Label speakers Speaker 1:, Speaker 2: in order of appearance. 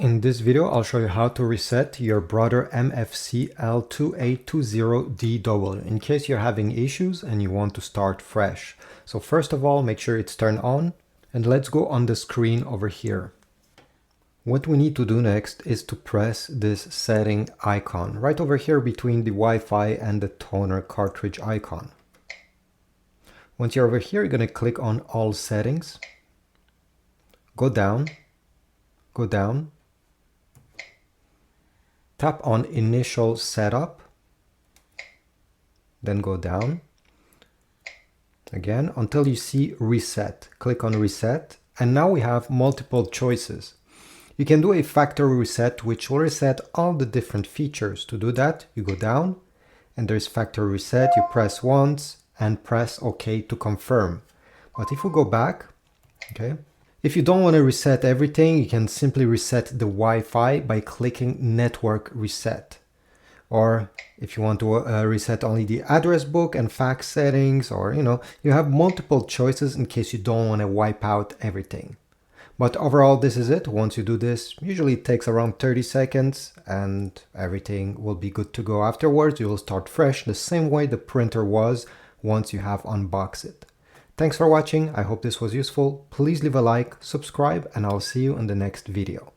Speaker 1: In this video, I'll show you how to reset your Brother MFC-L2820DW in case you're having issues and you want to start fresh. So first of all, make sure it's turned on, and let's go on the screen over here. What we need to do next is to press this setting icon right over here between the Wi-Fi and the toner cartridge icon. Once you're over here, you're going to click on all settings, go down, tap on initial setup, then go down again until you see reset. Click on reset, and now we have multiple choices. You can do a factory reset, which will reset all the different features. To do that, you go down and there's factory reset. You press once and press OK to confirm. But if we go back, okay, if you don't want to reset everything, you can simply reset the Wi-Fi by clicking network reset. Or if you want to reset only the address book and fax settings, or you have multiple choices in case you don't want to wipe out everything. But overall, this is it. Once you do this, usually it takes around 30 seconds and everything will be good to go. Afterwards, you will start fresh the same way the printer was once you have unboxed it. Thanks for watching. I hope this was useful. Please leave a like, subscribe, and I'll see you in the next video.